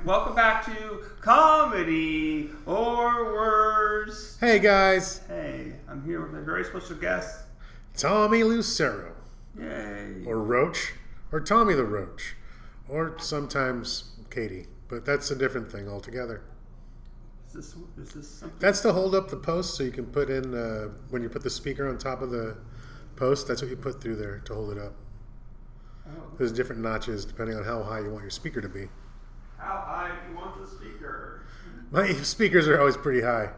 Welcome back to Comedy or Words. Hey guys, Hey, I'm here with a very special guest. Tommy Lucero, Yay. or Roach, or Tommy the Roach, or sometimes Katie, but that's a different thing altogether. Is this something? That's to hold up the post so you can put in, when you put the speaker on top of the post, that's what you put through there to hold it up. Oh. There's different notches depending on how high you want your speaker to be. How high do you want the speaker? My speakers are always pretty high.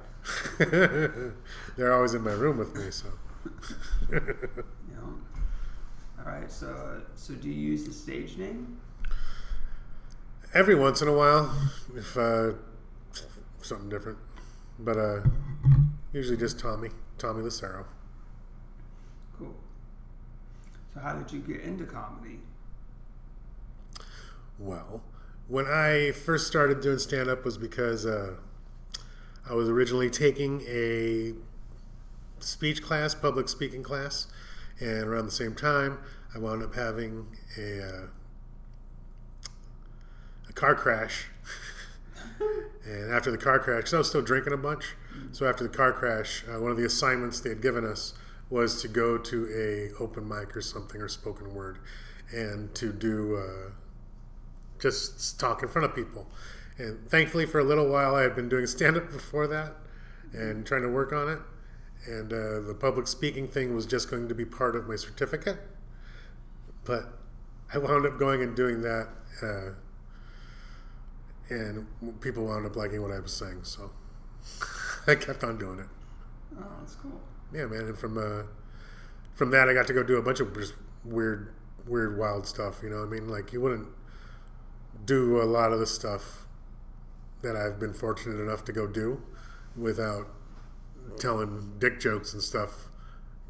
They're always in my room with me, so. All right, so do you use the stage name? Every once in a while, if something different, but usually just Tommy Lucero. Cool. So how did you get into comedy? Well, when I first started doing stand-up was because I was originally taking a speech class, public speaking class, and around the same time, I wound up having a car crash. And after the car crash, because I was still drinking a bunch, so after the car crash, one of the assignments they had given us was to go to a open mic or something, or spoken word, and to do just talk in front of people. And thankfully, for a little while, I had been doing stand-up before that and trying to work on it. And the public speaking thing was just going to be part of my certificate. But I wound up going and doing that, and people wound up liking what I was saying. So I kept on doing it. Oh, that's cool. Yeah, man. And from that, I got to go do a bunch of just weird, wild stuff. You know what I mean? Like, you wouldn't do a lot of the stuff that I've been fortunate enough to go do without telling dick jokes and stuff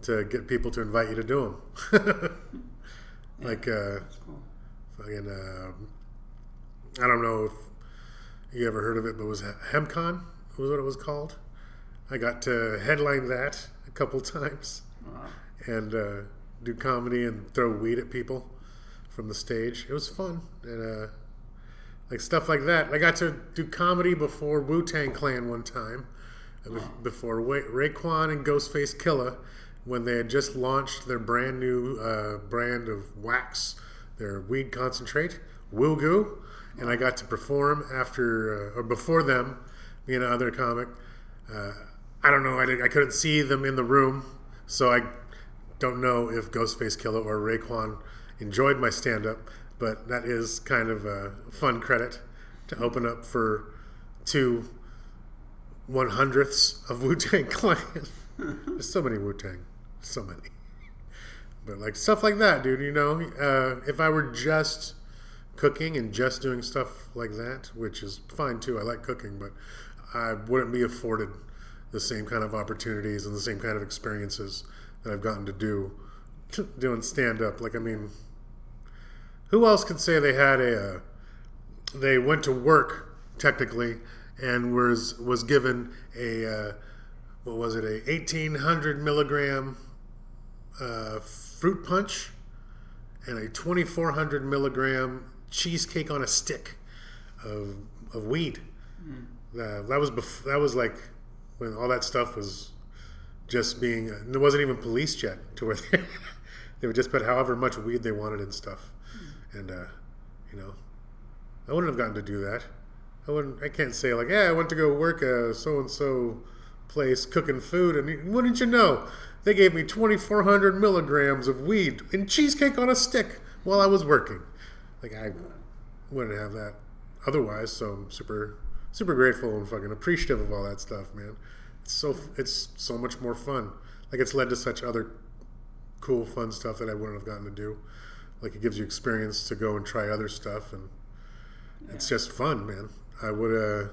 to get people to invite you to do them. Like, That's cool. fucking, I don't know if you ever heard of it, but it was HempCon was what it was called. I got to headline that a couple times. Wow. And do comedy and throw weed at people from the stage. It was fun. And like stuff like that. I got to do comedy before Wu-Tang Clan one time. Before Raekwon and Ghostface Killah, when they had just launched their brand new brand of wax, their weed concentrate, Woo Goo. And I got to perform after or before them, being another comic. I don't know. I couldn't see them in the room, so I don't know if Ghostface Killah or Raekwon enjoyed my stand-up, but that is kind of a fun credit to open up for 2/100ths of Wu-Tang Clan. There's so many Wu-Tang. So many. But like stuff like that, dude, you know, if I were just cooking and just doing stuff like that, which is fine too, I like cooking, but I wouldn't be afforded the same kind of opportunities and the same kind of experiences that I've gotten to do doing stand-up. Like, I mean, who else could say they went to work technically and was given a what was it, a 1,800 milligram fruit punch and a 2,400 milligram cheesecake on a stick of weed. That was like when all that stuff was just being, it wasn't even policed yet, to where they would just put however much weed they wanted and stuff. And you know, I wouldn't have gotten to do that. I can't say like, yeah, I went to go work a so and so place cooking food, and wouldn't you know, they gave me 2,400 milligrams of weed and cheesecake on a stick while I was working. Like, I wouldn't have that otherwise. So I'm super grateful and fucking appreciative of all that stuff, man. It's so much more fun. Like, it's led to such other cool, fun stuff that I wouldn't have gotten to do. Like, it gives you experience to go and try other stuff, and it's just fun, man. I wouldn't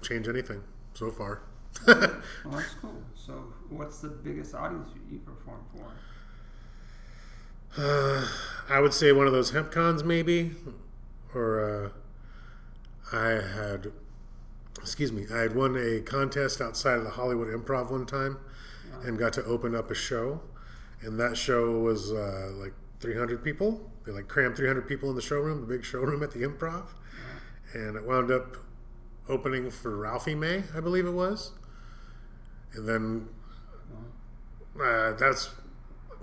change anything so far. Well, that's cool. So what's the biggest audience you perform for? I would say one of those HempCons maybe, or I had won a contest outside of the Hollywood Improv one time and got to open up a show, and that show was like 300 people. They like crammed 300 people in the showroom, the big showroom at the Improv. And it wound up opening for Ralphie May, I believe it was. And then that's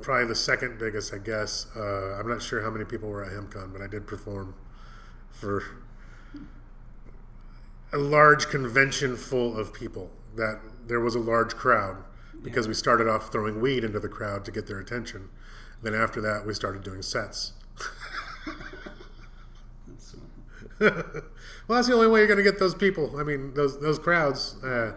probably the second biggest, I guess. I'm not sure how many people were at HempCon, but I did perform for a large convention full of people. That there was a large crowd because we started off throwing weed into the crowd to get their attention. Then after that, we started doing sets. Well, that's the only way you're going to get those people. I mean, those crowds. I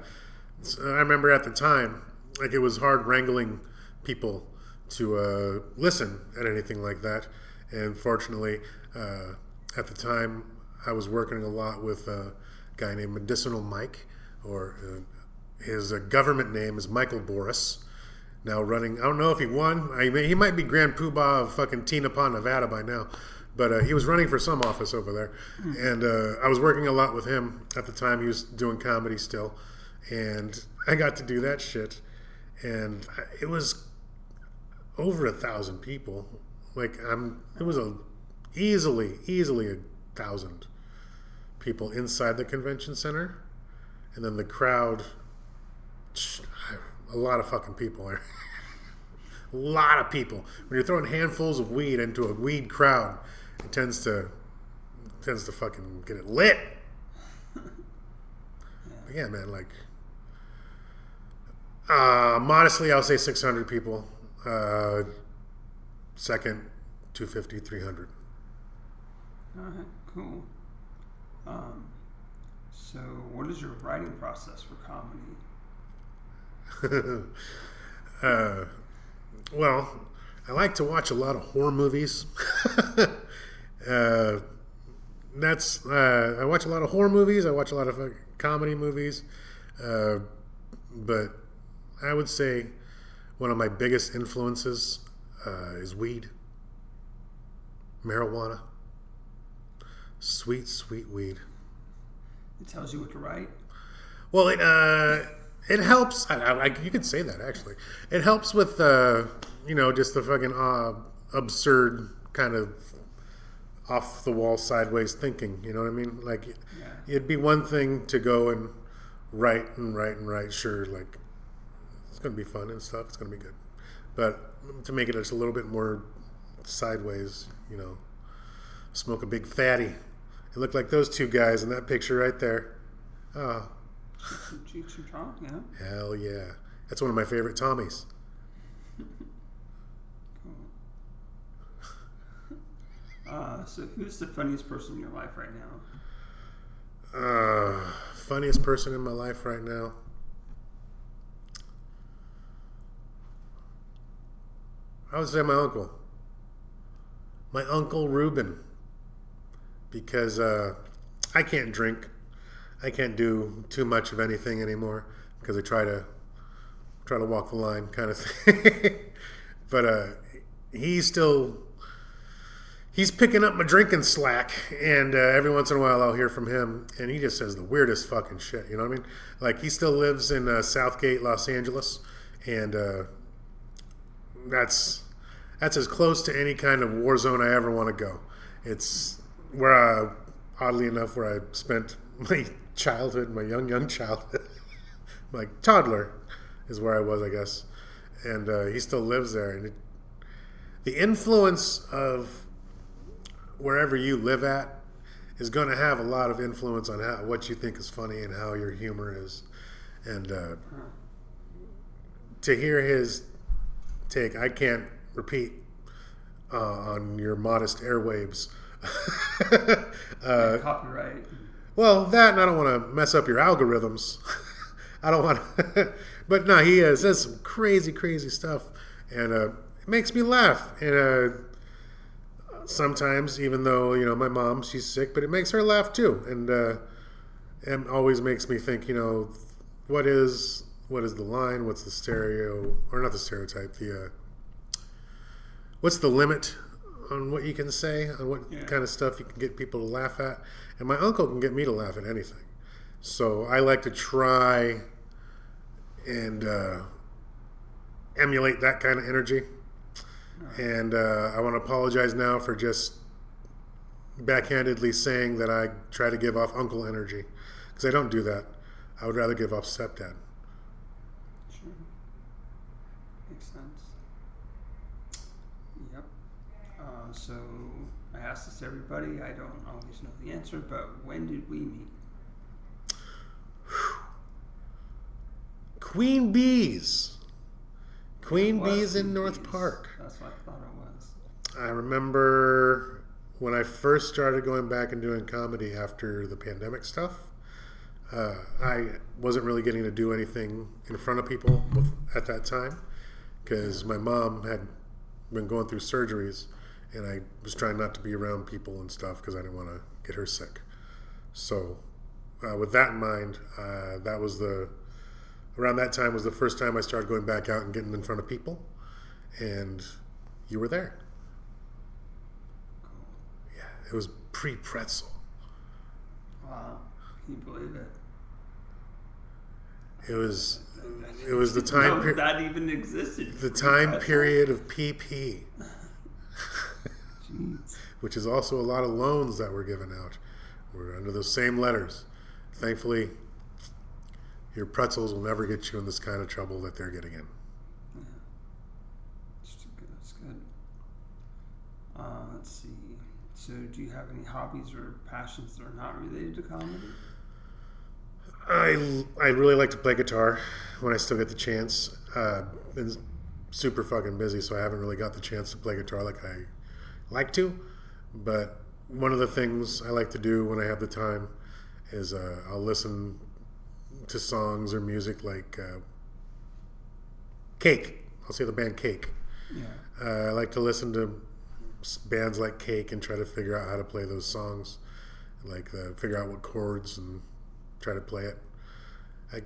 remember at the time, like it was hard wrangling people to listen at anything like that. And fortunately, at the time, I was working a lot with a guy named Medicinal Mike, or his government name is Michael Boris. Now running, I don't know if he won. I mean, he might be Grand Poobah of fucking Tonopah, Nevada by now. But he was running for some office over there. And I was working a lot with him at the time. He was doing comedy still. And I got to do that shit. And it was over 1,000 people. Like, it was easily 1,000 people inside the convention center. And then the crowd, a lot of fucking people there. A lot of people. When you're throwing handfuls of weed into a weed crowd, it tends to fucking get it lit. But yeah, man, like modestly I'll say 600 people. Second 250, 300. All right, cool. So what is your writing process for comedy? Well, I like to watch a lot of horror movies. I watch a lot of horror movies. I watch a lot of comedy movies. But I would say one of my biggest influences is weed, marijuana, sweet, sweet weed. It tells you what to write? Well, it helps. You could say that, actually. It helps with, just the fucking absurd kind of off-the-wall, sideways thinking. You know what I mean? Like, it'd be one thing to go and write. Sure, like, it's going to be fun and stuff. It's going to be good. But to make it just a little bit more sideways, smoke a big fatty. It looked like those two guys in that picture right there. Oh. Cheech and Chong, yeah. Hell yeah. That's one of my favorite Tommies. Cool. So who's the funniest person in your life right now? Funniest person in my life right now? I would say my uncle. My Uncle Reuben. Because I can't drink. I can't do too much of anything anymore because I try to walk the line kind of thing. But he's picking up my drinking slack, and every once in a while I'll hear from him, and he just says the weirdest fucking shit. You know what I mean? Like, he still lives in Southgate, Los Angeles, and that's as close to any kind of war zone I ever want to go. It's where oddly enough, where I spent my childhood, my young childhood, my toddler is where I was, I guess. And he still lives there. And the influence of wherever you live at is going to have a lot of influence on what you think is funny and how your humor is. And to hear his take, I can't repeat on your modest airwaves. Copyright. Well, that, and I don't want to mess up your algorithms. I don't want to. But no, he says some crazy, crazy stuff. And it makes me laugh. And sometimes, even though, my mom, she's sick, but it makes her laugh too. And it always makes me think, what is the line? What's the stereotype? What's the limit on what you can say, on what kind of stuff you can get people to laugh at? And my uncle can get me to laugh at anything. So I like to try and emulate that kind of energy. And I want to apologize now for just backhandedly saying that I try to give off uncle energy, because I don't do that. I would rather give off stepdad. Sure. Makes sense. Yep. So I asked this to everybody. I don't always know the answer, but when did we meet? Queen Bees. Queen Bees in Queen North Bees. Park. That's what I thought it was. I remember when I first started going back and doing comedy after the pandemic stuff. I wasn't really getting to do anything in front of people at that time because my mom had been going through surgeries, and I was trying not to be around people and stuff because I didn't want to get her sick. So with that in mind, that was around that time was the first time I started going back out and getting in front of people, and you were there. Cool. Yeah, it was pre-pretzel. Wow. Can you believe it? It was the time period that even existed. The time period of PP, Jeez. which is also a lot of loans that were given out. Were under those same letters. Thankfully, your pretzels will never get you in this kind of trouble that they're getting in. Yeah. That's good. Let's see. So, do you have any hobbies or passions that are not related to comedy? I really like to play guitar when I still get the chance. Been super fucking busy, so I haven't really got the chance to play guitar like I like to. But one of the things I like to do when I have the time is I'll listen to songs or music like Cake. I'll say the band Cake. Yeah. I like to listen to bands like Cake and try to figure out how to play those songs, like figure out what chords and try to play it. I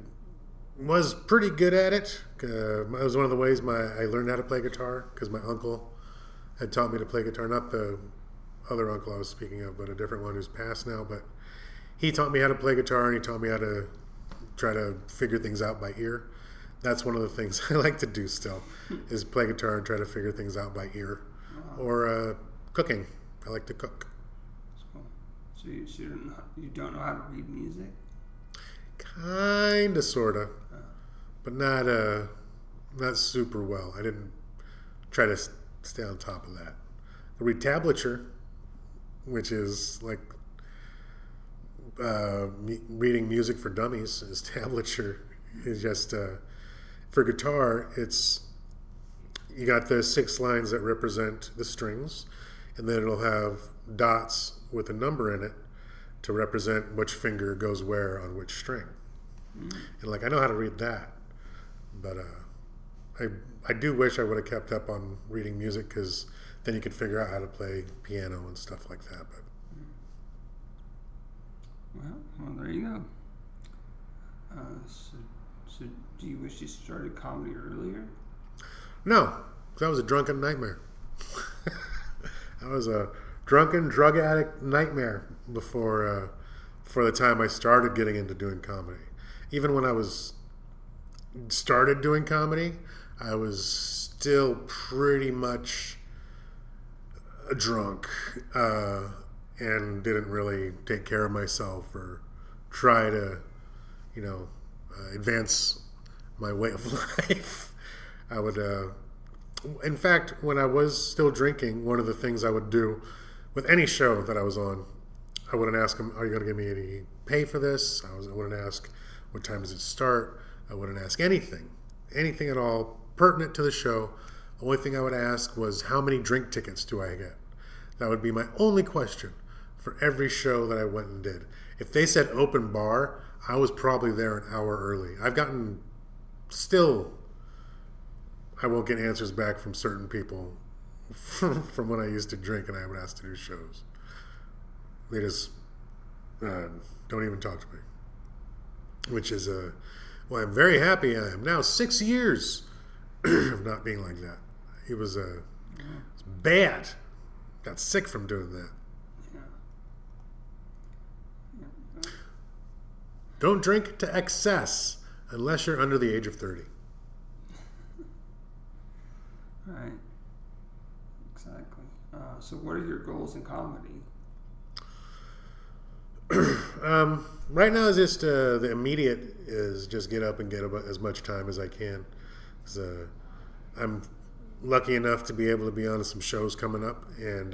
was pretty good at it. It was one of the ways I learned how to play guitar, because my uncle had taught me to play guitar. Not the other uncle I was speaking of, but a different one who's passed now. But he taught me how to play guitar, and he taught me how to try to figure things out by ear. That's one of the things I like to do still, is play guitar and try to figure things out by ear. Wow. Or cooking. I like to cook. That's cool. So you don't know how to read music? Kinda, sorta, but not super well. I didn't try to stay on top of that. I read tablature, which is like reading music for dummies. Is tablature is just for guitar. It's you got the 6 lines that represent the strings, and then it'll have dots with a number in it to represent which finger goes where on which string. And like I know how to read that, but I do wish I would have kept up on reading music, because then you could figure out how to play piano and stuff like that. But Well, there you go. So do you wish you started comedy earlier? no, 'cause that was a drunken nightmare. I was a drunken drug addict nightmare before the time I started getting into doing comedy. Even when I started doing comedy, I was still pretty much drunk and didn't really take care of myself or try to, advance my way of life. I would, in fact, when I was still drinking, one of the things I would do with any show that I was on, I wouldn't ask them, are you going to give me any pay for this? I wouldn't ask, what time does it start? I wouldn't ask anything at all pertinent to the show. The only thing I would ask was, how many drink tickets do I get? That would be my only question for every show that I went and did. If they said open bar, I was probably there an hour early. I've gotten, still, I won't get answers back from certain people from when I used to drink and I would ask to do shows. They just don't even talk to me. Which is well, I'm very happy I am now 6 years of not being like that. It was bad. Got sick from doing that. Yeah. Don't drink to excess unless you're under the age of 30. All right. So what are your goals in comedy? Right now, is just the immediate is just get up and get about as much time as I can. 'Cause, I'm lucky enough to be able to be on some shows coming up, and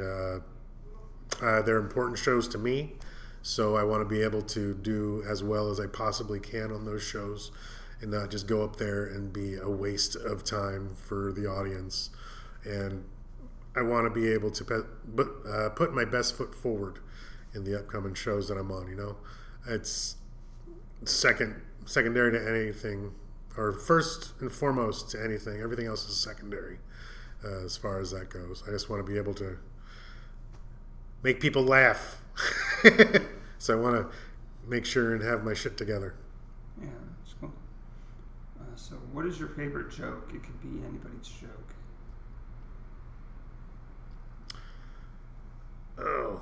they're important shows to me. So I want to be able to do as well as I possibly can on those shows, and not just go up there and be a waste of time for the audience. And I want to be able to put my best foot forward in the upcoming shows that I'm on. You know, it's secondary to anything, or first and foremost to anything. Everything else is secondary as far as that goes. I just want to be able to make people laugh. So I want to make sure and have my shit together. Yeah, that's cool. So what is your favorite joke? It could be anybody's joke. Oh.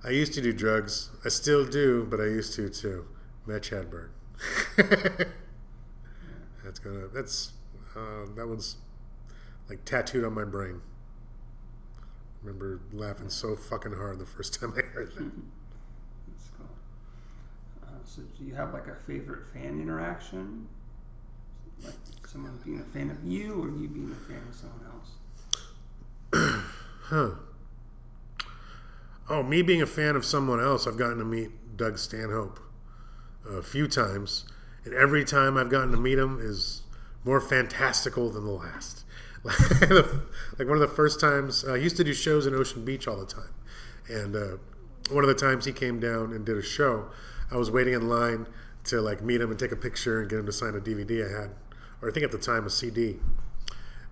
I used to do drugs. I still do, but I used to too. Mitch Hedberg. That one's like tattooed on my brain. Remember laughing so fucking hard the first time I heard that. That's cool. So do you have like a favorite fan interaction? Like someone being a fan of you, or you being a fan of someone else? Huh. Oh, me being a fan of someone else, I've gotten to meet Doug Stanhope a few times, and every time I've gotten to meet him is more fantastical than the last. Like one of the first times, I used to do shows in Ocean Beach all the time, and one of the times he came down and did a show, I was waiting in line to like meet him and take a picture and get him to sign a DVD I had, or I think at the time a CD.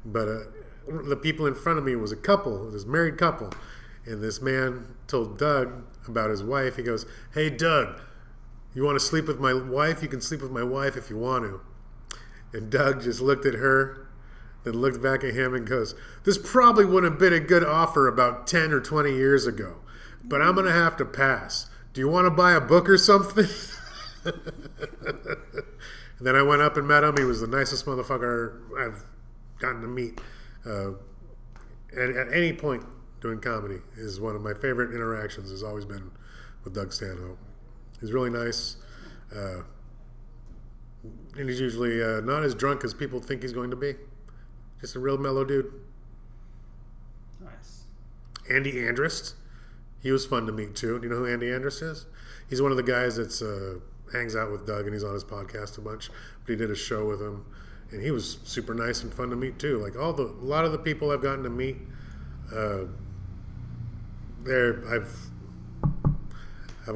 But the people in front of me was a couple, this married couple, and this man told Doug about his wife. He goes, "Hey Doug, you want to sleep with my wife? You can sleep with my wife if you want to." And Doug just looked at her, then looked back at him and goes, "This probably wouldn't have been a good offer about 10 or 20 years ago, but I'm going to have to pass. Do you want to buy a book or something?" And then I went up and met him. He was the nicest motherfucker I've gotten to meet. At any point doing comedy is one of my favorite interactions, has always been with Doug Stanhope. He's really nice. And he's usually not as drunk as people think he's going to be. Just a real mellow dude. Nice. Andy Andrist. He was fun to meet too. Do you know who Andy Andrist is? He's one of the guys that's hangs out with Doug, and he's on his podcast a bunch. But he did a show with him, and he was super nice and fun to meet too. Like a lot of the people I've gotten to meet, have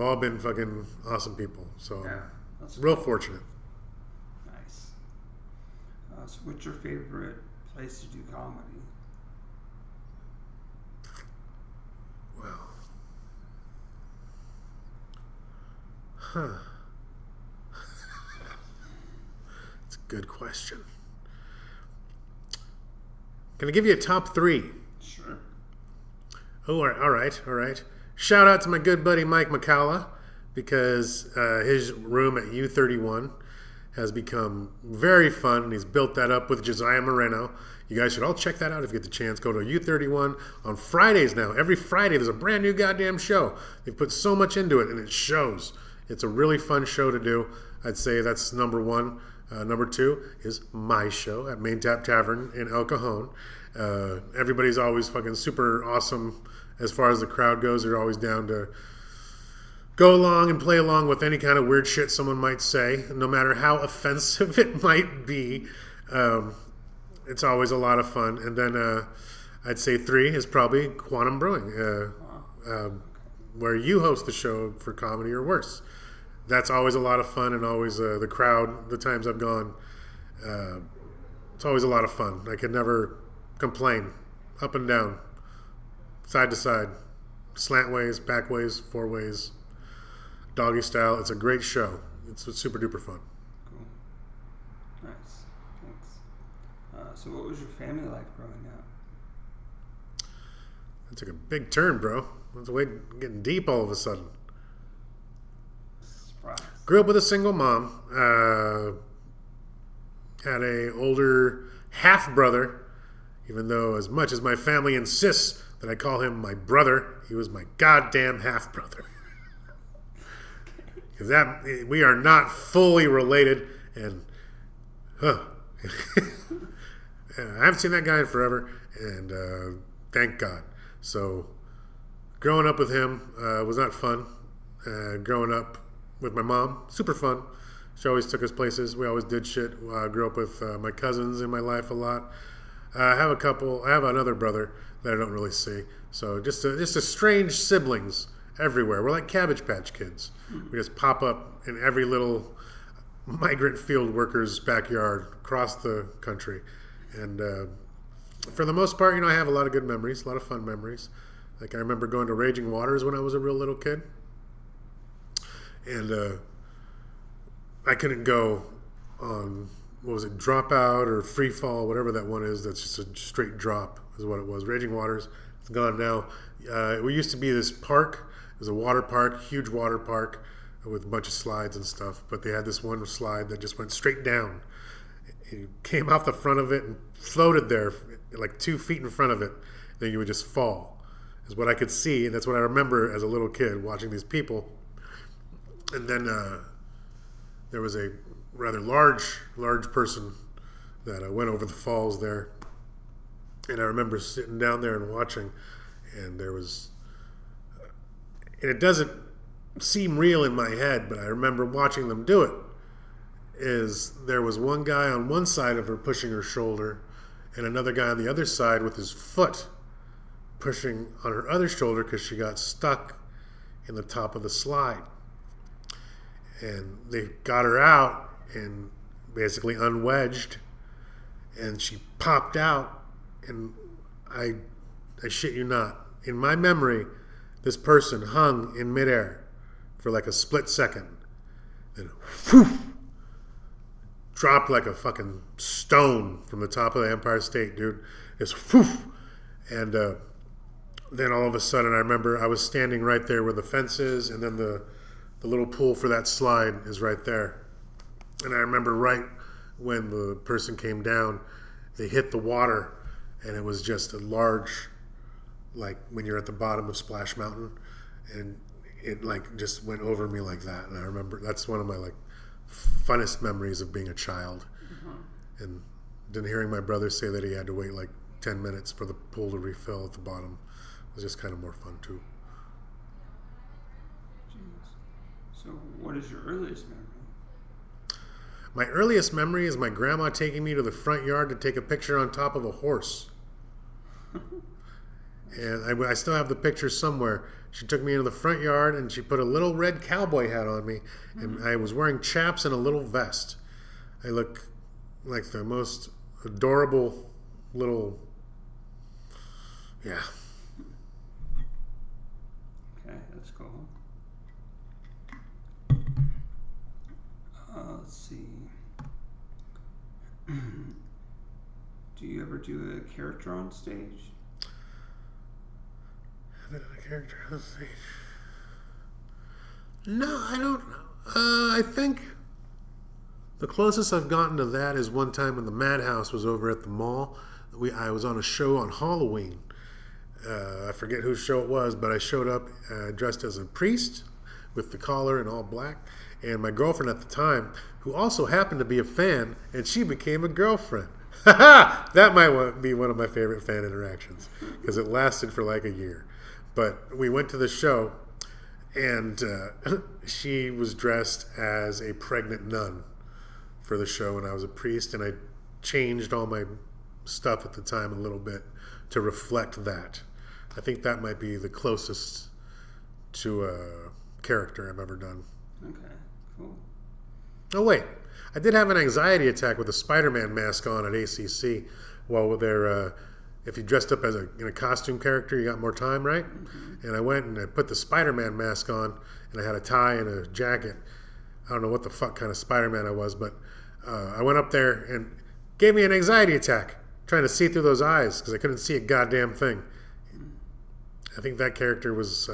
all been fucking awesome people. So Yeah, that's real fortunate. nice. So what's your favorite place to do comedy? Well, huh. That's a good question. Can I give you a top 3? Sure. Oh, all right. Shout out to my good buddy Mike McCalla, because his room at U31 has become very fun, and he's built that up with Josiah Moreno. You guys should all check that out if you get the chance. Go to U31 on Fridays now. Every Friday there's a brand new goddamn show. They've put so much into it, and it shows. It's a really fun show to do. I'd say that's number 1. Number 2 is my show at Main Tap Tavern in El Cajon. Everybody's always fucking super awesome as far as the crowd goes. They're always down to go along and play along with any kind of weird shit someone might say, no matter how offensive it might be. It's always a lot of fun. And then I'd say 3 is probably Quantum Brewing, where you host the show for Comedy or Worse. That's always a lot of fun, and always the crowd, the times I've gone, it's always a lot of fun. I could never complain. Up and down, side to side, slant ways, back ways, 4 ways, doggy style. It's a great show. It's super duper fun. Cool. Nice. Thanks. So what was your family like growing up? That took a big turn, bro. That's way getting deep all of a sudden. Surprise. Grew up with a single mom. Had a older half brother. even though as much as my family insists that I call him my brother, he was my goddamn half-brother. Because we are not fully related, and I haven't seen that guy in forever, and thank God. So growing up with him was not fun. Growing up with my mom, super fun. She always took us places. We always did shit. I grew up with my cousins in my life a lot. I have another brother that I don't really see. So just strange siblings everywhere. We're like Cabbage Patch Kids. We just pop up in every little migrant field worker's backyard across the country. And for the most part, I have a lot of good memories, a lot of fun memories. Like I remember going to Raging Waters when I was a real little kid. And I couldn't go on, Dropout or Free Fall, whatever that one is. That's just a straight drop is what it was. Raging Waters, it's gone now. We used to be this park. It was a water park, huge water park with a bunch of slides and stuff. But they had this one slide that just went straight down. You came off the front of it and floated there like 2 feet in front of it. Then you would just fall, is what I could see. And that's what I remember as a little kid, watching these people. And then there was a rather large person that went over the falls there. And I remember sitting down there and watching. And there was... and it doesn't seem real in my head, but I remember watching them do it. Is there was one guy on one side of her pushing her shoulder, and another guy on the other side with his foot pushing on her other shoulder because she got stuck in the top of the slide. And they got her out and basically unwedged, and she popped out, and I shit you not, in my memory, this person hung in midair for like a split second. Then whew, dropped like a fucking stone from the top of the Empire State, dude. It's whew. And then all of a sudden I remember I was standing right there where the fence is, and then the little pool for that slide is right there. And I remember right when the person came down, they hit the water, and it was just a large, like when you're at the bottom of Splash Mountain, and it like just went over me like that. And I remember that's one of my like funnest memories of being a child. Mm-hmm. And then hearing my brother say that he had to wait like 10 minutes for the pool to refill at the bottom was just kind of more fun too. So what is your earliest memory? My earliest memory is my grandma taking me to the front yard to take a picture on top of a horse. And I still have the picture somewhere. She took me into the front yard and she put a little red cowboy hat on me. And I was wearing chaps and a little vest. I look like the most adorable little... yeah. Okay, that's cool. Let's see. Do you ever do a character on stage? A character on stage? No, I don't. I think the closest I've gotten to that is one time when the Madhouse was over at the mall. I was on a show on Halloween. I forget whose show it was, but I showed up dressed as a priest with the collar and all black. And my girlfriend at the time, who also happened to be a fan, and she became a girlfriend. That might be one of my favorite fan interactions because it lasted for like a year. But we went to the show, and she was dressed as a pregnant nun for the show, and I was a priest, and I changed all my stuff at the time a little bit to reflect that. I think that might be the closest to a character I've ever done. Okay, cool. Oh, wait. I did have an anxiety attack with a Spider-Man mask on at ACC while they're... if you dressed up as in a costume character, you got more time, right? Mm-hmm. And I went and I put the Spider-Man mask on, and I had a tie and a jacket. I don't know what the fuck kind of Spider-Man I was, but I went up there and gave me an anxiety attack trying to see through those eyes because I couldn't see a goddamn thing. I think that character was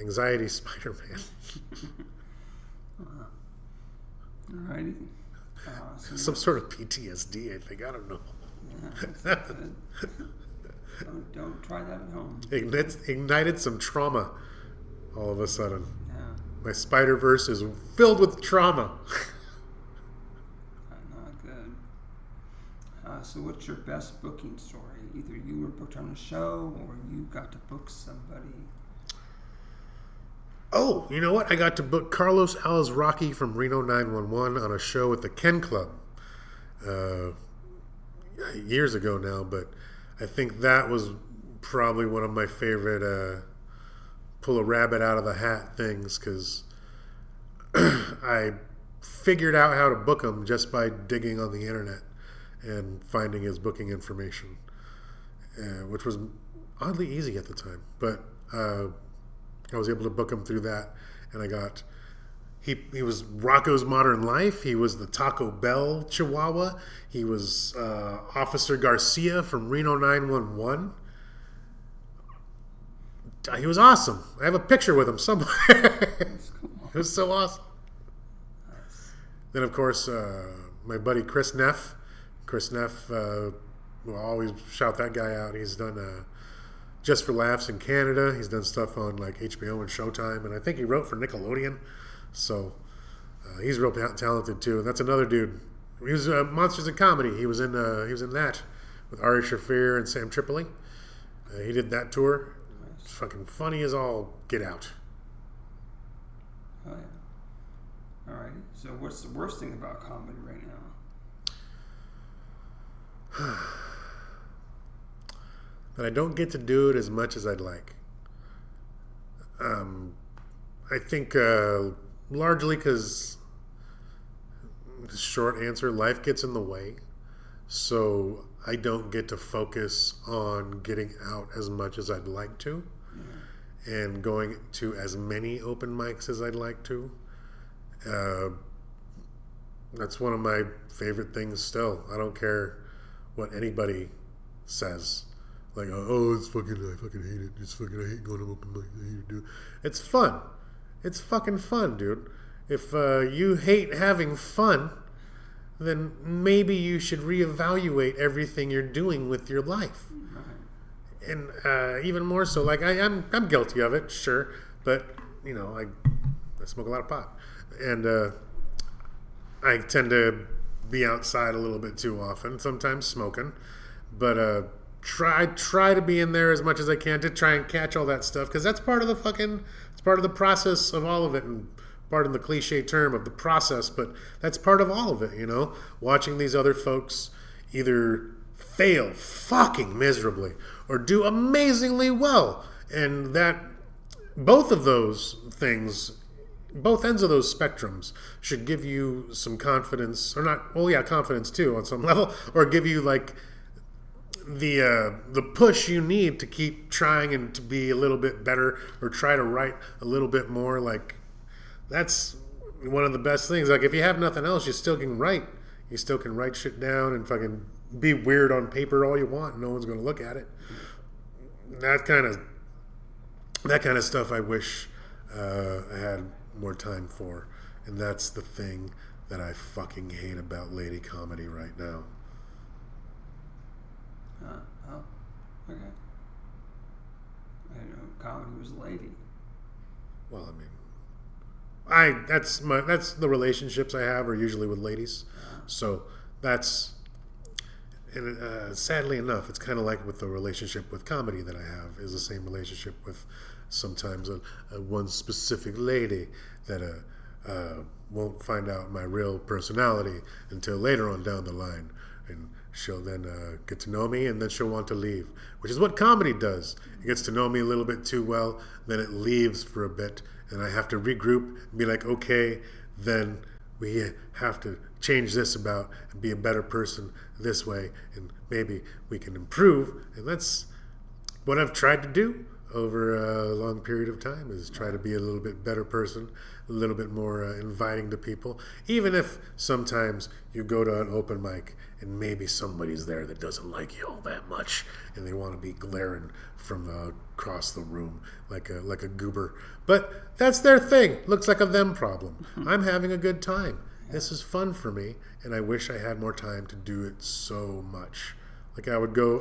Anxiety Spider-Man. Alrighty. Some sort of PTSD, I think. I don't know. Yeah, that's good. Don't try that at home. Ignited some trauma all of a sudden. Yeah. My Spider-Verse is filled with trauma. Not good. So what's your best booking story? Either you were booked on a show or you got to book somebody. Oh, you know what? I got to book Carlos Alazraqui from Reno 911 on a show at the Ken Club years ago now, but I think that was probably one of my favorite pull a rabbit out of the hat things, because I figured out how to book him just by digging on the internet and finding his booking information, which was oddly easy at the time. But I was able to book him through that, and I got... He was Rocco's Modern Life. He was the Taco Bell Chihuahua. He was Officer Garcia from Reno 911. He was awesome. I have a picture with him somewhere. That's cool. It was so awesome. Nice. Then, of course, my buddy Chris Neff. Chris Neff, we'll always shout that guy out. He's done Just for Laughs in Canada. He's done stuff on like HBO and Showtime, and I think he wrote for Nickelodeon. So he's real talented too. And that's another dude. He was Monsters of Comedy. He was in that with Ari Shaffir and Sam Tripoli. He did that tour. Nice. It's fucking funny as all get out. Oh yeah. All right. So what's the worst thing about comedy right now? That I don't get to do it as much as I'd like. I think largely because, short answer, life gets in the way. So I don't get to focus on getting out as much as I'd like to, and going to as many open mics as I'd like to. That's one of my favorite things still. I don't care what anybody says. Like, oh, I fucking hate it. I hate going to open mics. I hate to do it. It's fun. It's fucking fun, dude. If you hate having fun, then maybe you should reevaluate everything you're doing with your life. Right. And even more so, like I'm guilty of it, sure, but you know, I smoke a lot of pot, and I tend to be outside a little bit too often, sometimes smoking, but try to be in there as much as I can to try and catch all that stuff, because that's part of it's part of the process of all of it, and part of the cliche term of the process, but that's part of all of it, you know, watching these other folks either fail fucking miserably or do amazingly well, and that both of those things, both ends of those spectrums should give you some confidence, or not, well, yeah, confidence too on some level, or give you like the push you need to keep trying and to be a little bit better, or try to write a little bit more. Like, that's one of the best things. Like, if you have nothing else, you still can write. You still can write shit down and fucking be weird on paper all you want. No one's going to look at it. That kind of stuff I wish I had more time for. And that's the thing that I fucking hate about lady comedy right now. Oh, okay. I didn't know comedy was a lady. Well, I mean, that's the relationships I have are usually with ladies. So that's, and sadly enough, it's kind of like with the relationship with comedy that I have is the same relationship with sometimes a one specific lady that won't find out my real personality until later on down the line, and she'll then get to know me, and then she'll want to leave, which is what comedy does. It gets to know me a little bit too well, then it leaves for a bit, and I have to regroup and be like, okay, then we have to change this about and be a better person this way, and maybe we can improve. And that's what I've tried to do over a long period of time, is try to be a little bit better person, a little bit more inviting to people, even if sometimes you go to an open mic and maybe somebody's there that doesn't like you all that much, and they want to be glaring from across the room like a goober. But that's their thing. Looks like a them problem. I'm having a good time. This is fun for me, and I wish I had more time to do it so much. Like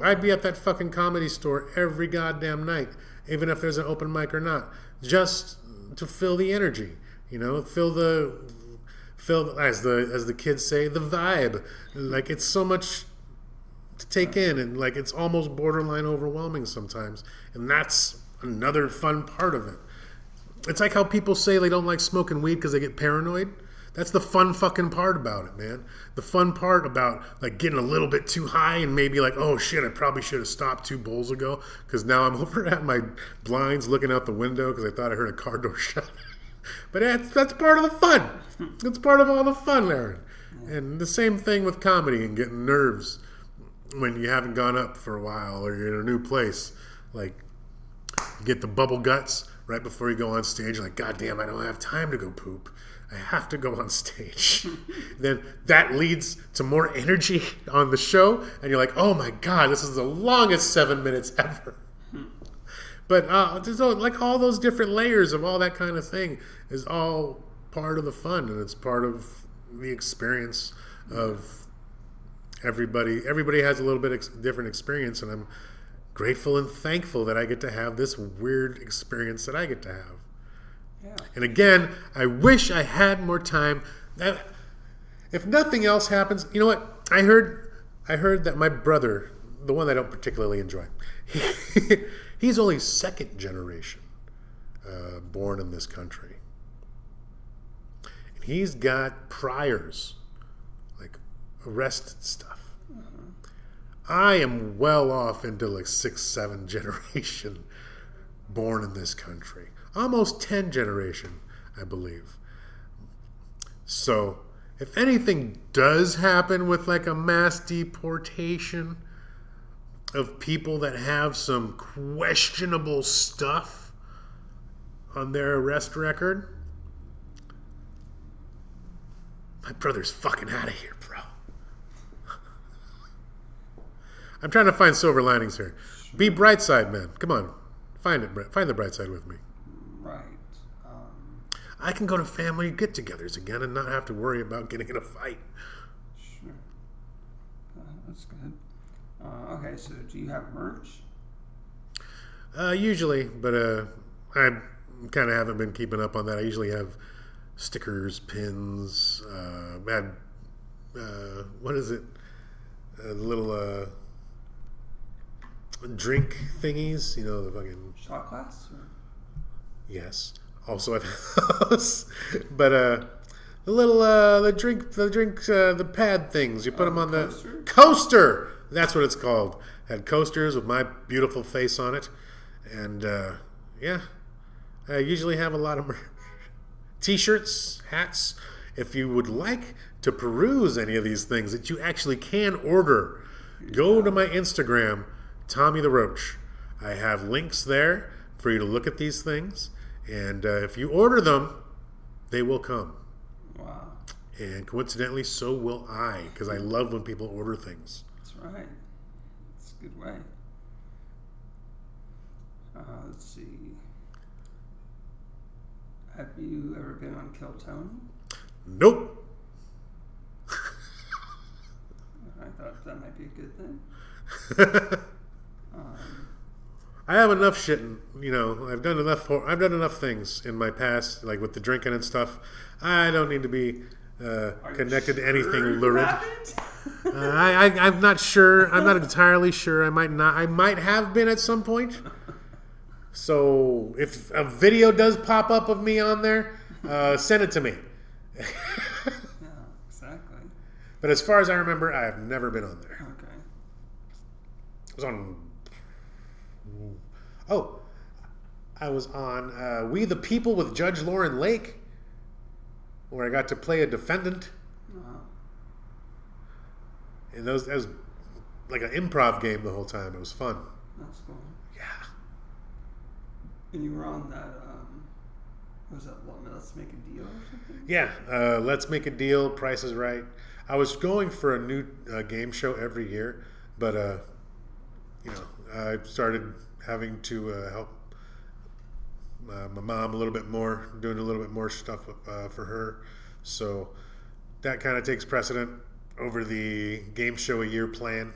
I'd be at that fucking Comedy Store every goddamn night, even if there's an open mic or not, just to fill the energy, fill as the kids say, the vibe. Like it's so much to take in, and like it's almost borderline overwhelming sometimes, and that's another fun part of it. It's like how people say they don't like smoking weed because they get paranoid. That's the fun fucking part about it, man. The fun part about like getting a little bit too high and maybe like, oh shit, I probably should have stopped 2 bowls ago because now I'm over at my blinds looking out the window because I thought I heard a car door shut. But that's part of the fun. It's part of all the fun, Aaron. And the same thing with comedy and getting nerves when you haven't gone up for a while or you're in a new place. Like, you get the bubble guts right before you go on stage. Like, God damn, I don't have time to go poop. I have to go on stage. Then that leads to more energy on the show. And you're like, oh my God, this is the longest 7 minutes ever. But there's like all those different layers of all that kind of thing is all part of the fun. And it's part of the experience of everybody. Everybody has a little bit different experience. And I'm grateful and thankful that I get to have this weird experience that I get to have. Yeah. And again, I wish I had more time. If nothing else happens, you know what? I heard that my brother, the one I don't particularly enjoy, he's only second generation born in this country. And he's got priors, like arrested stuff. Mm-hmm. I am well off into like 6th, 7th generation born in this country. Almost 10 generation, I believe. So, if anything does happen with like a mass deportation of people that have some questionable stuff on their arrest record, my brother's fucking out of here, bro. I'm trying to find silver linings here. Be bright side, man. Come on. Find the bright side with me. Right. I can go to family get-togethers again and not have to worry about getting in a fight. Sure. That's good. Okay, so do you have merch? Usually, but I kind of haven't been keeping up on that. I usually have stickers, pins, what is it? The little drink thingies, the fucking... Shot glass? Or? Yes. Also at those. But the little the pad things. You put them on the coaster. That's what it's called. Had coasters with my beautiful face on it, and yeah, I usually have a lot of t-shirts, hats. If you would like to peruse any of these things that you actually can order, go to my Instagram, Tommy the Roach. I have links there for you to look at these things. And if you order them, they will come. Wow. And coincidentally, so will I, because I love when people order things. That's right. That's a good way. Let's see. Have you ever been on Kill Tony? Nope. I thought that might be a good thing. I have enough shit, I've done enough things in my past, like with the drinking and stuff. I don't need to be connected to anything lurid. I'm not sure. I'm not entirely sure. I might have been at some point. So if a video does pop up of me on there, send it to me. Yeah, exactly. But as far as I remember, I have never been on there. Okay. I was on... Oh, I was on We the People with Judge Lauren Lake, where I got to play a defendant. Wow. And that was like an improv game the whole time. It was fun. That's cool. Yeah. And you were on that, what was that, Let's Make a Deal or something? Yeah, Let's Make a Deal, Price is Right. I was going for a new game show every year, but, I started having to help my mom a little bit more, doing a little bit more stuff for her. So that kind of takes precedent over the game show a year plan.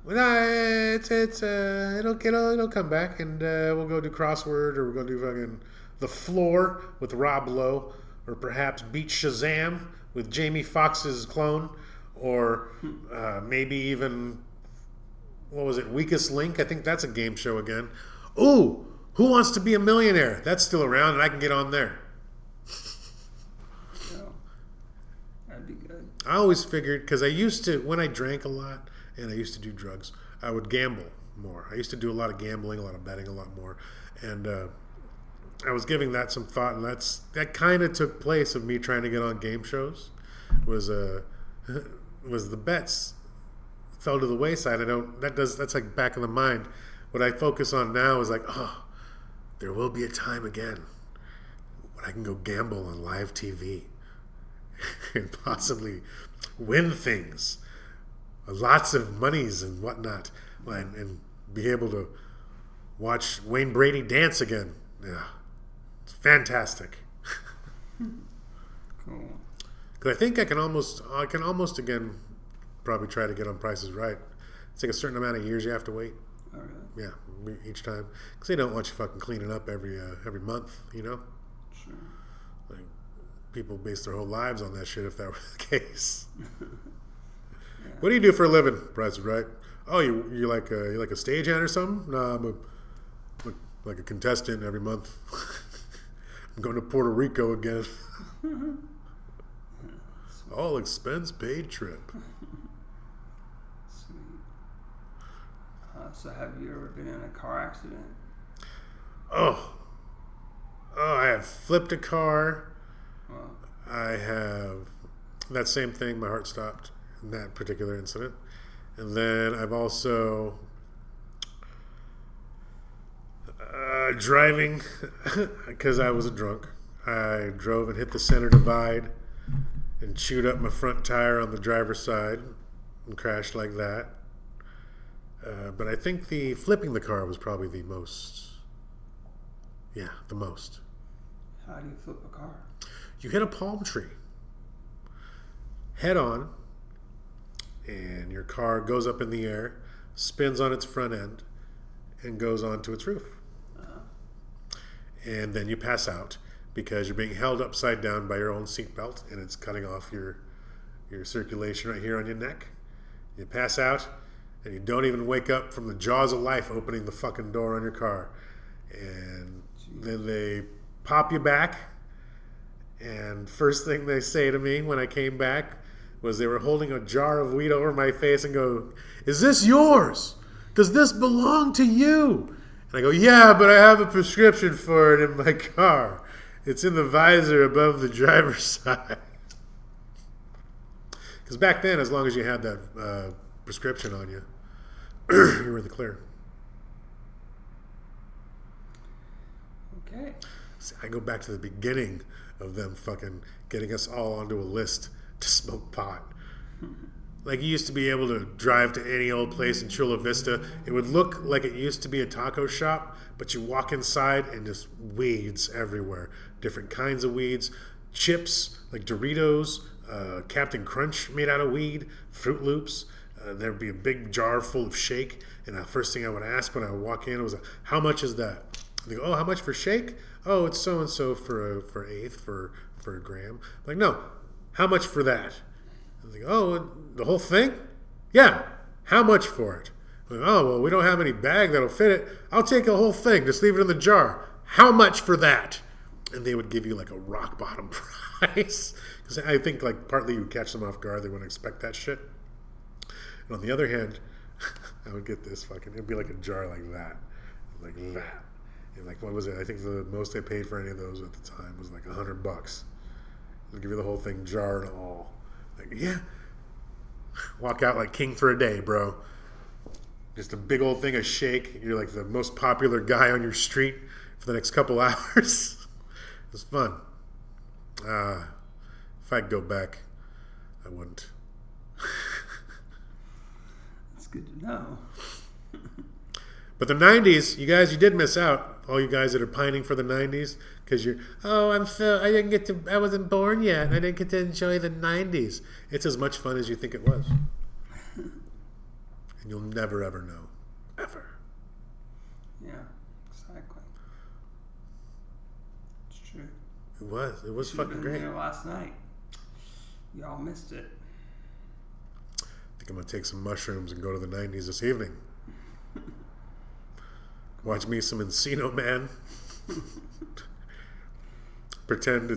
Well, no, it'll come back, and we'll go do crossword, or we'll go do fucking The Floor with Rob Lowe, or perhaps Beat Shazam with Jamie Foxx's clone, or maybe even, what was it, Weakest Link? I think that's a game show again. Ooh, Who Wants to Be a Millionaire? That's still around, and I can get on there. Oh, that'd be good. I always figured, because I used to, when I drank a lot and I used to do drugs, I would gamble more. I used to do a lot of gambling, a lot of betting, a lot more. And I was giving that some thought, and that kind of took place of me trying to get on game shows. Was the bets fell to the wayside. That's like back in the mind. What I focus on now is like, oh, there will be a time again when I can go gamble on live TV and possibly win things, lots of monies and whatnot, and be able to watch Wayne Brady dance again. Yeah, it's fantastic. Cool. Because I think I can almost again probably try to get on Price is Right. It's like a certain amount of years you have to wait. Oh, really? Yeah, each time, because they don't want you fucking cleaning up every month, you know. Sure. Like, people base their whole lives on that shit if that were the case. Yeah. What do you do for a living? Price is Right. Oh, you like a stagehand or something? No, I'm like a contestant every month. I'm going to Puerto Rico again. All expense paid trip. Sweet. So have you ever been in a car accident? Oh, I have flipped a car. Well, I have that same thing. My heart stopped in that particular incident. And then I've also driving because I was a drunk. I drove and hit the center divide and chewed up my front tire on the driver's side and crashed like that. But I think the flipping the car was probably the most. Yeah, the most. how do you flip a car? You hit a palm tree head on, and your car goes up in the air, spins on its front end, and goes onto its roof. And then you pass out because you're being held upside down by your own seatbelt, and it's cutting off your circulation right here on your neck. You pass out, and you don't even wake up from the jaws of life opening the fucking door on your car. And then they pop you back, and first thing they say to me when I came back was they were holding a jar of weed over my face and go, "Is this yours? Does this belong to you?" And I go, "Yeah, but I have a prescription for it in my car. It's in the visor above the driver's side." Because back then, as long as you had that prescription on you, you were in the clear. Okay. See, I go back to the beginning of them fucking getting us all onto a list to smoke pot. Like, you used to be able to drive to any old place in Chula Vista. It would look like it used to be a taco shop, but you walk inside and just weeds everywhere. Different kinds of weeds. Chips, like Doritos, Captain Crunch made out of weed, Fruit Loops. There'd be a big jar full of shake. And the first thing I would ask when I would walk in was, "How much is that?" They go, "Oh, how much for shake?" "Oh, it's so-and-so for eighth, for a gram." I'm like, "No, how much for that?" They go, "Oh, the whole thing?" "Yeah, how much for it?" I'm like, "Oh, well, we don't have any bag that'll fit it. I'll take a whole thing, just leave it in the jar. How much for that?" And they would give you like a rock bottom price. Because I think like partly you catch them off guard, they wouldn't expect that shit. And on the other hand, I would get this it'd be like a jar like that. Like that. And like, what was it? I think the most I paid for any of those at the time was like $100. They'll give you the whole thing, jar and all. Like, yeah. Walk out like king for a day, bro. Just a big old thing of shake. You're like the most popular guy on your street for the next couple hours. It was fun. If I'd go back, I wouldn't. That's good to know. But the 90s, you guys, you did miss out. All you guys that are pining for the 90s, because I wasn't born yet. I didn't get to enjoy the 90s. It's as much fun as you think it was. and you'll never ever know, ever. Yeah, exactly. It's true. It was Should've fucking been great. there last night. Y'all missed it. I think I'm gonna take some mushrooms and go to the 90s this evening. Watch me some Encino Man. Pretend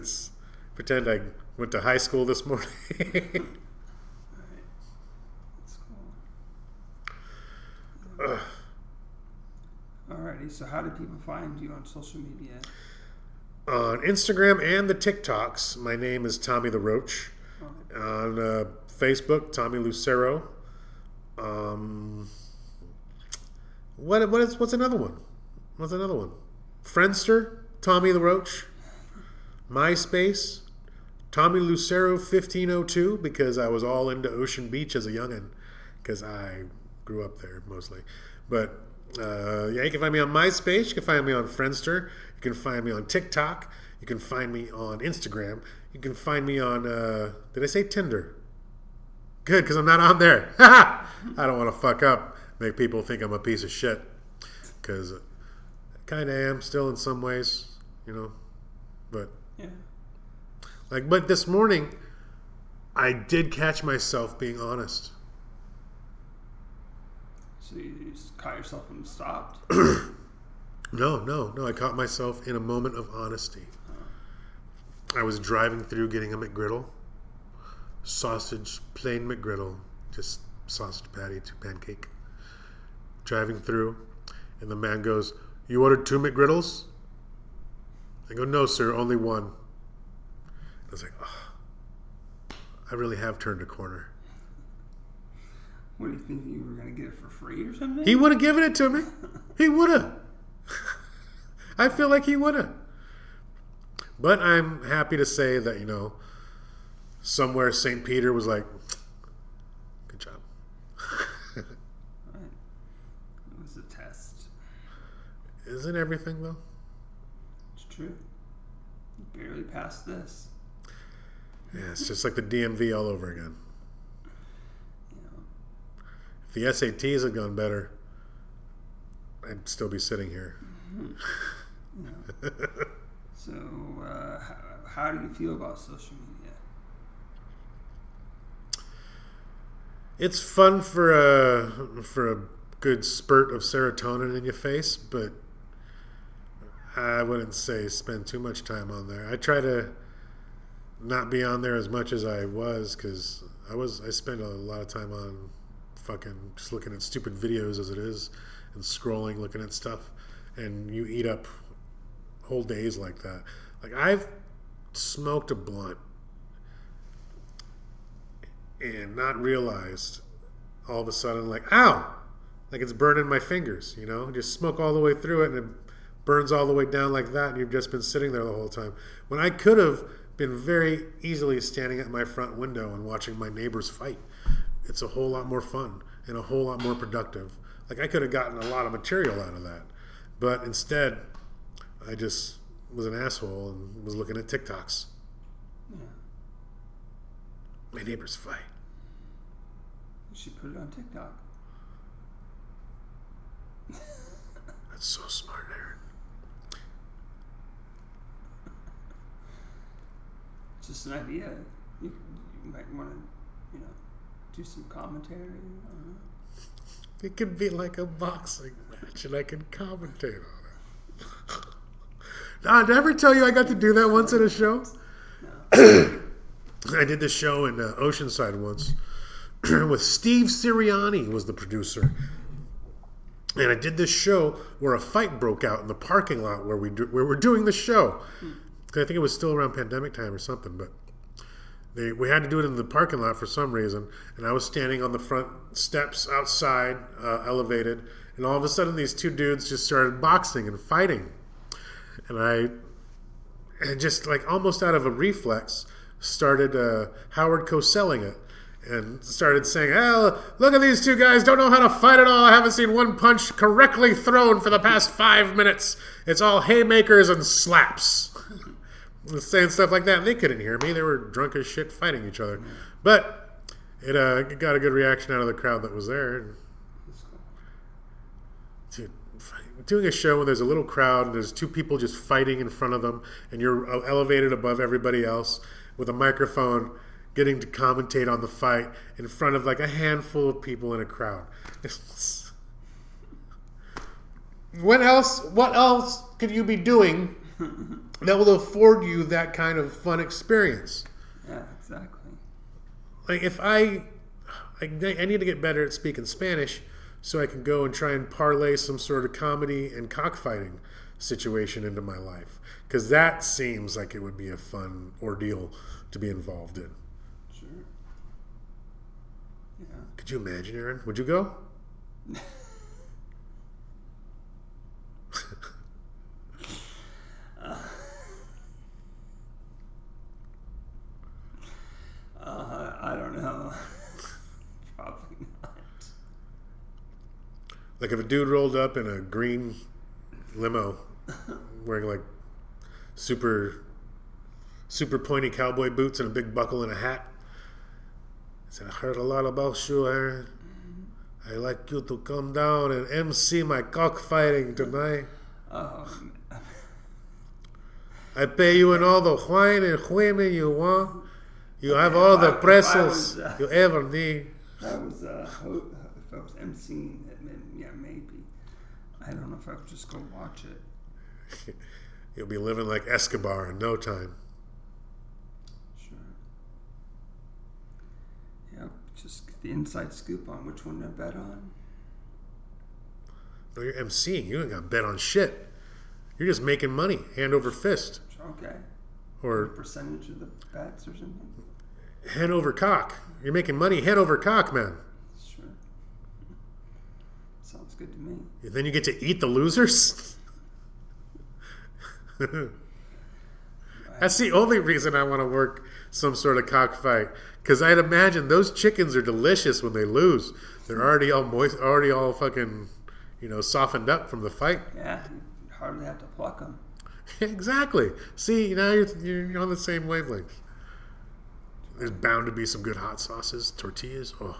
I went to high school this morning. Alright. That's cool. Alrighty, so how do people find you on social media? On Instagram and the TikToks, my name is Tommy the Roach. On Facebook, Tommy Lucero. What's another one? What's another one? Friendster, Tommy the Roach. MySpace, Tommy Lucero 1502, because I was all into Ocean Beach as a youngin', because I grew up there mostly. But yeah, you can find me on MySpace. You can find me on Friendster. You can find me on TikTok. You can find me on Instagram. You can find me on, did I say Tinder? Good, because I'm not on there. I don't want to fuck up, make people think I'm a piece of shit. Because I kind of am still in some ways, you know. But, Yeah. but this morning, I did catch myself being honest. So you just caught yourself and stopped? No. I caught myself in a moment of honesty. I was driving through getting a McGriddle. Sausage, plain McGriddle. Just sausage patty, 2 pancake. Driving through, and the man goes, "You ordered 2 McGriddles?" I go, "No, sir, only 1. I was like, oh, I really have turned a corner. What do you think, you were going to get it for free or something? He would have given it to me. He would have. I feel like he would have. But I'm happy to say that, somewhere St. Peter was like, good job. Right. It was a test. Isn't everything, though? It's true. You barely passed this. Yeah, it's just like the DMV all over again. You If the SATs had gone better, I'd still be sitting here. know. So, how do you feel about social media? It's fun for a good spurt of serotonin in your face, but I wouldn't say spend too much time on there. I try to not be on there as much as I was, because I spend a lot of time on fucking just looking at stupid videos as it is, and scrolling, looking at stuff, and you eat up whole days like that. Like, I've smoked a blunt and not realized all of a sudden, like, ow, like it's burning my fingers, just smoke all the way through it and it burns all the way down like that, and you've just been sitting there the whole time, when I could have been very easily standing at my front window and watching my neighbors fight. It's a whole lot more fun and a whole lot more productive. Like, I could have gotten a lot of material out of that, but instead I just was an asshole and was looking at TikToks. Yeah. My neighbors fight. You should put it on TikTok. That's so smart, Aaron. It's just an idea. You might want to, do some commentary. I don't know. It could be like a boxing match, and I can commentate on it. Did I ever tell you I got to do that once at a show? No. I did this show in Oceanside once with Steve Sirianni was the producer. And I did this show where a fight broke out in the parking lot where we're doing the show. I think it was still around pandemic time or something, but we had to do it in the parking lot for some reason. And I was standing on the front steps outside, elevated, and all of a sudden these 2 dudes just started boxing and fighting. And just like almost out of a reflex, started Howard Cosell-ing it and started saying, "Oh, look at these 2 guys, don't know how to fight at all. I haven't seen one punch correctly thrown for the past 5 minutes. It's all haymakers and slaps." Saying stuff like that. And they couldn't hear me. They were drunk as shit fighting each other. But it got a good reaction out of the crowd that was there. doing a show when there's a little crowd and there's two people just fighting in front of them, and you're elevated above everybody else with a microphone, getting to commentate on the fight in front of like a handful of people in a crowd. What else could you be doing that will afford you that kind of fun experience? Yeah, exactly. Like if I need to get better at speaking Spanish so I can go and try and parlay some sort of comedy and cockfighting situation into my life. Because that seems like it would be a fun ordeal to be involved in. Sure. Yeah. Could you imagine, Aaron? Would you go? I don't know. Probably not. Like if a dude rolled up in a green limo wearing like super pointy cowboy boots and a big buckle and a hat. He said, I heard a lot about you, Aaron. I'd like you to come down and MC my cockfighting tonight. I pay you in all the wine and women you want. You have all the pretzels you ever need. If I was emceeing it, yeah, maybe. I don't know if I would just go watch it. You'll be living like Escobar in no time. Sure. Yeah, just get the inside scoop on which one to bet on. No, you're emceeing. You ain't got to bet on shit. You're just making money, hand over fist. Okay. Or a percentage of the bets or something. Head over cock. You're making money head over cock, man. Sure. Sounds good to me. And then you get to eat the losers? That's the only reason I want to work some sort of cockfight. Because I'd imagine those chickens are delicious when they lose. They're already all moist, already all fucking, softened up from the fight. Yeah, you hardly have to pluck them. Exactly. See, now you're on the same wavelength. There's bound to be some good hot sauces, tortillas. Oh,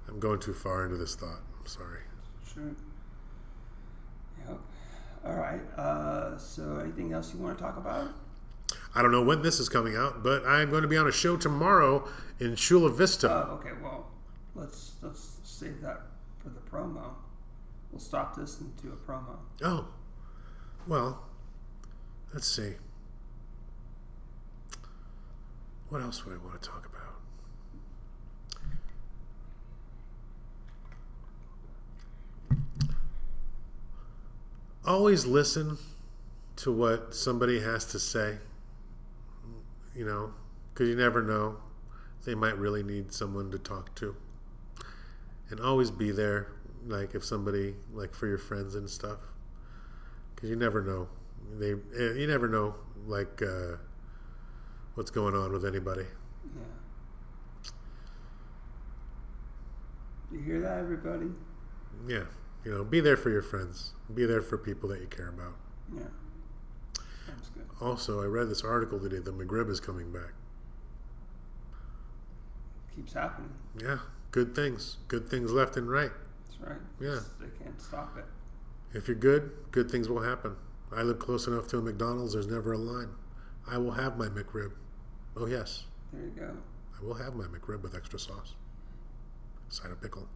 I'm going too far into this thought. I'm sorry. Sure. Yep. All right. So anything else you want to talk about? I don't know when this is coming out, but I'm going to be on a show tomorrow in Chula Vista. Oh, okay. Well, let's save that for the promo. We'll stop this and do a promo. Oh. Well, let's see. What else would I want to talk about? Always listen to what somebody has to say, because you never know. They might really need someone to talk to. And always be there, like if somebody, like for your friends and stuff. Because you never know. You never know, like, what's going on with anybody. Yeah. You hear that, everybody? Yeah. Be there for your friends. Be there for people that you care about. Yeah. Sounds good. Also, I read this article today that McRib is coming back. Keeps happening. Yeah. Good things. Good things left and right. That's right. Yeah. They can't stop it. If you're good things will happen. I live close enough to a McDonald's, there's never a line. I will have my McRib. Oh, yes. There you go. I will have my McRib with extra sauce. Side of pickle.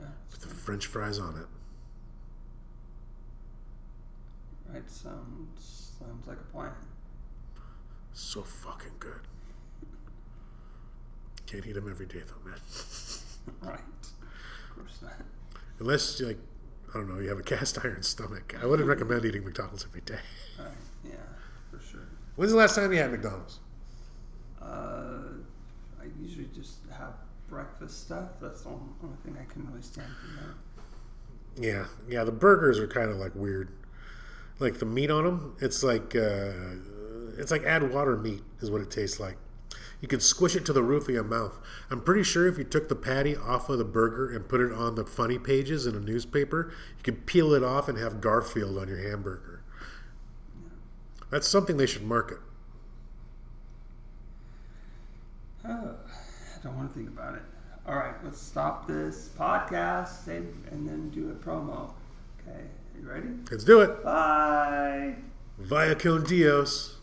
Yeah. With the French fries on it. Right. Sounds like a plan. So fucking good. Can't eat them every day, though, man. Right. Of course not. Unless, I don't know, you have a cast iron stomach. I wouldn't recommend eating McDonald's every day. Right. Yeah, for sure. When's the last time you had McDonald's? I usually just have breakfast stuff. That's the only thing I can really stand for now. Yeah. The burgers are kind of like weird. Like the meat on them, it's like add water meat is what it tastes like. You can squish it to the roof of your mouth. I'm pretty sure if you took the patty off of the burger and put it on the funny pages in a newspaper, you could peel it off and have Garfield on your hamburger. Yeah. That's something they should market. Oh, I don't want to think about it. All right, let's stop this podcast and then do a promo. Okay, you ready? Let's do it. Bye. Via con Dios.